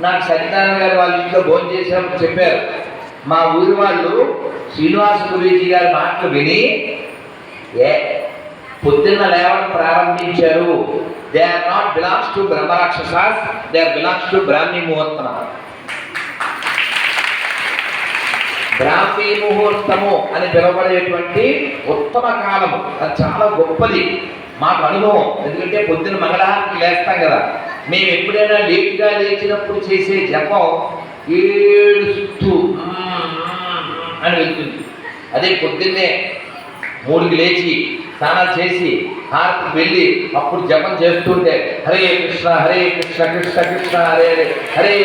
నాకు సత్యనారాయణ గారు వాళ్ళ ఇంట్లో భోజనం చేసినప్పుడు చెప్పారు, మా ఊరి వాళ్ళు శ్రీనివాస గురూజీ గారి మాటలు విని పొద్దున్న లేవడం ప్రారంభించారు. They are not belongs to brahmarakshasas, they are belongs to Brahmi Muhurtam. బ్రాహ్మీ ముహూర్తము అని పిలువబడేటువంటి ఉత్తమ కాలము, అది చాలా గొప్పది. మాకు అనుభవం, ఎందుకంటే పొద్దున్న మంగళహారతికి లేస్తాం కదా. మేము ఎప్పుడైనా లేటుగా లేచినప్పుడు చేసే జపం 7 సుత్తు అని వెళ్తుంది. అదే పొద్దున్నే 3కి లేచి స్నానాలు చేసి హారతికి వెళ్ళి అప్పుడు జపం చేస్తుంటే హరే కృష్ణ కృష్ణ కృష్ణ హరే హరే,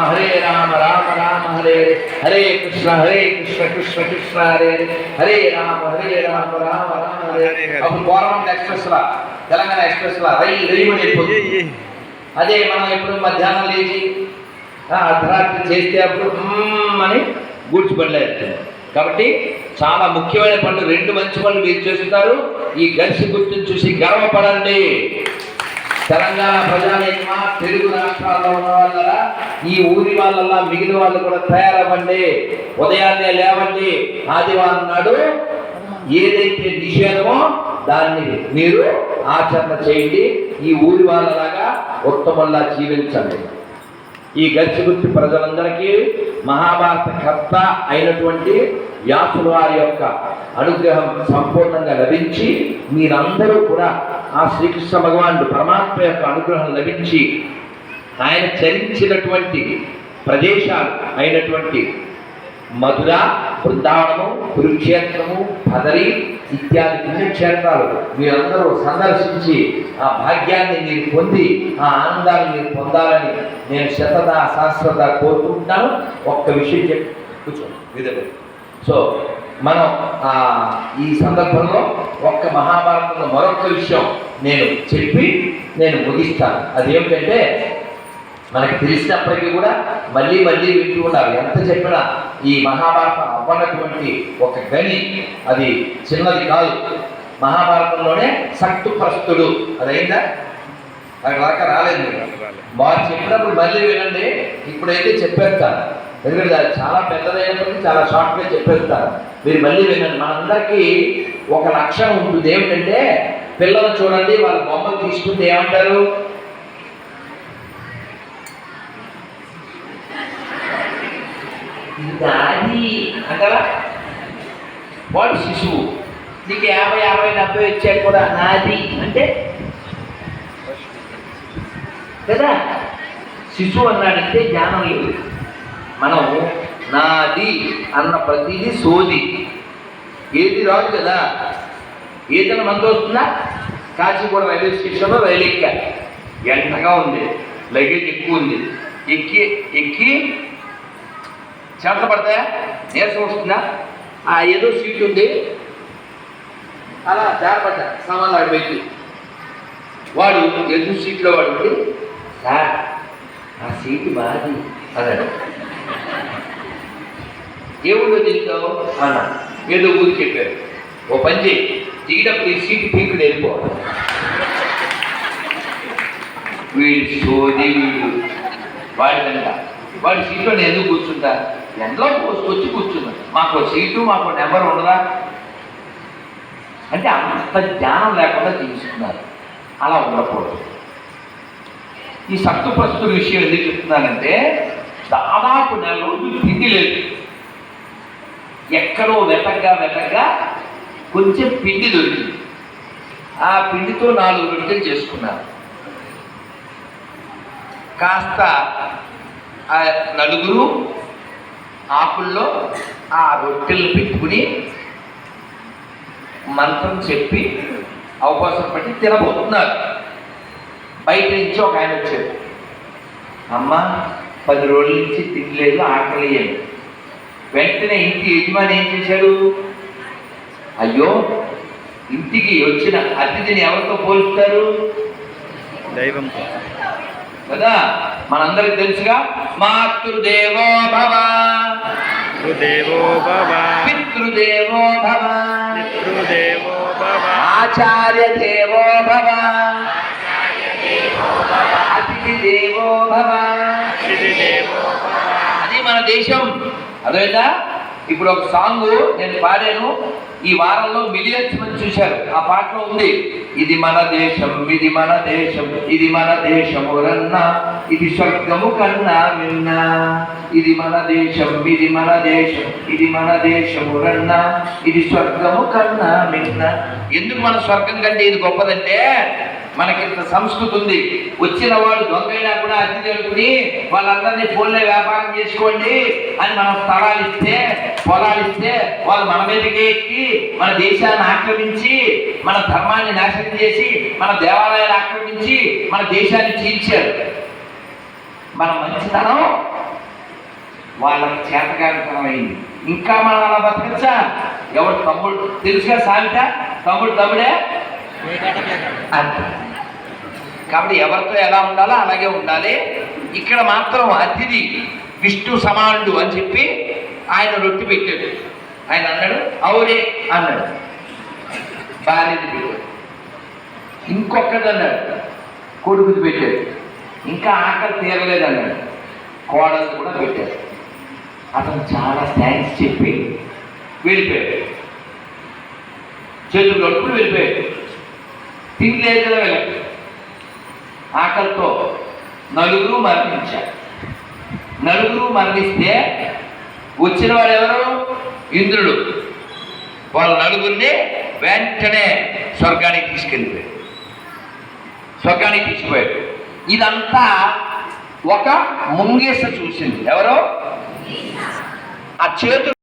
హరే రామ రామ రామ హరే హరే, హరే కృష్ణ కృష్ణ కృష్ణ హరే హరే, హరే రామ రామ రామ హరే హరే. అప్పుడు గవర్నమెంట్ ఎక్స్ప్రెస్లా, తెలంగాణ ఎక్స్ప్రెస్లా రైమని వెళ్ళిపోతుంది. అదే మనం ఎప్పుడు మధ్యాహ్నం లేచి అర్ధరాత్రి చేస్తే అప్పుడు అని గూడ్చి పనులు అవుతుంది. కాబట్టి చాలా ముఖ్యమైన పనులు, 2 మంచి పనులు మీరు చేస్తున్నారు. ఈ గడిచి గుర్తుని చూసి గర్వపడండి. తెలంగాణ ప్రజానీకమా, తెలుగు రాష్ట్రాల్లో ఉన్న వాళ్ళ, ఈ ఊరి వాళ్ళ మిగిలిన వాళ్ళు కూడా తయారవ్వండి. ఉదయాన్నే లేవండి. ఆదివారం నాడు ఏదైతే నిషేధమో దాన్ని మీరు ఆచరణ చేయండి. ఈ ఊరి వాళ్ళలాగా ఉత్తమంలా జీవించండి. ఈ గడిచిగుర్తి ప్రజలందరికీ మహాభారత కర్త అయినటువంటి వ్యాసుల వారి యొక్క అనుగ్రహం సంపూర్ణంగా లభించి మీరందరూ కూడా ఆ శ్రీకృష్ణ భగవానుడు పరమాత్మ యొక్క అనుగ్రహం లభించి ఆయన చరించినటువంటి ప్రదేశాలు అయినటువంటి మధుర, బృందావనము, కురుక్షేత్రము, బదరి ఇత్యాది పుణ్యక్షేత్రాలు మీరందరూ సందర్శించి ఆ భాగ్యాన్ని మీరు పొంది ఆ ఆనందాన్ని మీరు పొందాలని నేను శతదా సహస్రదా కోరుకుంటున్నాను. ఒక్క విషయం చెప్పి కూర్చోండి. సో మనం ఈ సందర్భంలో ఒక్క మహాభారతంలో మరొక విషయం నేను చెప్పి నేను ముగిస్తాను. అదేమిటంటే, మనకి తెలిసినప్పటికీ కూడా మళ్ళీ మళ్ళీ వింటూ ఉండాలి. ఎంత చెప్పినా ఈ మహాభారతం అవ్వనటువంటి ఒక గని అది చిన్నది కాదు. మహాభారతంలోనే సక్తుప్రస్తుడు అదైందా, అక్కడ దాకా రాలేదు. బాగా చెప్పినప్పుడు మళ్ళీ వినండి. ఇప్పుడైతే చెప్పేస్తాను, ఎందుకంటే అది చాలా పెద్దదైనప్పటికీ చాలా షార్ట్గా చెప్పేస్తాను. మీరు మళ్ళీ వినండి. మనందరికీ ఒక లక్ష్యం ఉంటుంది. ఏమిటంటే, పిల్లలు చూడండి, వాళ్ళ బొమ్మలు తీసుకుంటే ఏమంటారు? అది అంటారా? వాడు శిశువు, నీకు 50, 60, 70 వచ్చాడు కూడా నాది అంటే కదా. శిశువు అన్నాడంటే జ్ఞానం లేదు. మనం నాది అన్న ప్రతిదీ సోది, ఏది రాదు కదా. ఏదైనా మనతో వస్తుందా? కాచిగూడ రైల్వే స్టేషన్లో రైలు ఎక్కా, ఎంతగా ఉంది, లగేజ్ ఎక్కువ ఉంది, ఎక్కి చెమట పడతాయా, నీరసం వస్తుందా? ఏదో సీట్ ఉంది, అలా జారపడ్డా సామాన్లు ఆడిపోయింది. వాడు ఎదురు సీట్లో వాడు ఉండి, సార్ ఆ సీటు బాది అన్నాడు. ఏముందో తింటావు అన్నా, ఏదో ఊరి చెప్పారు. ఓ పని చేయి, దిగినప్పుడు ఈ సీటు పీకుడు వెళ్ళిపోవాలి. వీడు సోది, వాడి కనుక వాడి సీట్లో నేను ఎందుకు కూర్చుంటా, ఎండలో పోసుకొచ్చి కూర్చున్నా, మాకు సీటు మాకు నెంబర్ ఉండదా అంటే అంత జ్ఞానం లేకుండా తీసుకున్నారు. అలా ఉండకూడదు. ఈ సత్తుప్రస్తుత విషయం ఎందుకు చెప్తున్నానంటే, దాదాపు 4 రోజులు తిండి లేదు. ఎక్కడో వెతగ్గా కొంచెం పిండి దొరికింది. ఆ పిండితో 4 రొట్టెలు చేసుకున్నారు. కాస్త ఆ నలుగురు ఆకుల్లో ఆ రొట్టెలు పెట్టుకుని మంత్రం చెప్పి అవకాశం పట్టి తినబోతున్నారు. బయట నుంచి ఒక ఆయన వచ్చాడు. అమ్మ 10 రోజుల నుంచి తినలేదు, ఆకలి అని. వెంటనే ఇంటి యజమాని ఏం చేశాడు? అయ్యో, ఇంటికి వచ్చిన అతిథిని ఎవరితో పోల్చుతారు? దైవంతో కదా. మనందరికి తెలుసుగా, మాతృదేవో భవ, పితృదేవో భవ, పితృదేవో భవ, పితృదేవో భవ, ఆచార్య దేవో భవ, అతిథి దేవో భవ, అతిథి అది మన దేశం. అదేవిధంగా ఇప్పుడు ఒక సాంగ్ నేను పాడాను, ఈ వారంలో మిలియన్స్ మంది చూశారు. ఆ పాటలో ఉంది, ఇది మన దేశం, ఇది మన దేశం, ఇది మన దేశము రన్నా, ఇది స్వర్గము కన్నా మిన్నా, ఇది మన దేశం, ఇది మన దేశం, ఇది మన దేశము రన్నా, ఇది స్వర్గము కన్నా మిన్నా. ఎందుకు మన స్వర్గం కంటే ఇది గొప్పదంటే, మనకింత సంస్కృతి ఉంది. వచ్చిన వాళ్ళు దొంగైనా కూడా అతి తెలుపుని వాళ్ళందరినీ ఫోన్లో వ్యాపారం చేసుకోండి అని మనం స్థలాలు ఇస్తే, పొలాలు ఇస్తే, వాళ్ళు మన మీదకి ఎక్కి మన దేశాన్ని ఆక్రమించి, మన ధర్మాన్ని నాశనం చేసి, మన దేవాలయాన్ని ఆక్రమించి మన దేశాన్ని చీల్చారు. మన మంచితనం వాళ్ళకి చేతకానితనం అయింది. ఇంకా మనం అలా బతకచ్చా? ఎవరు తమ్ముడు తెలుసుగా సామెత, తమ్ముడు తమ్ముడే అంట. కాబట్టి ఎవరితో ఎలా ఉండాలో అలాగే ఉండాలి. ఇక్కడ మాత్రం అతిథి విష్ణు సమానుడు అని చెప్పి ఆయన రొట్టె పెట్టాడు. ఆయన అన్నాడు అవురే అన్నాడు, భార్యది పెట్టాడు. ఇంకొకటి అన్నాడు, కొడుకుది పెట్టాడు. ఇంకా ఆకలి తీరలేదు అన్నాడు, కోడలు కూడా పెట్టాడు. అతను చాలా థ్యాంక్స్ చెప్పి వెళ్ళిపోయాడు. చేతులు కడుపులు వెళ్ళిపోయాడు. తినలేదు కదా వెళ్ళాడు. ఆకలితో నలుగురు మరణించారు. నలుగురు మరణిస్తే వచ్చిన వాడు ఎవరు? ఇంద్రుడు. వాళ్ళ నలుగురిని వెంటనే స్వర్గానికి తీసుకెళ్ళిపోయాడు. స్వర్గానికి తీసుకుపోయాడు. ఇదంతా ఒక ముంగేస చూసింది. ఎవరో ఆ చేతులు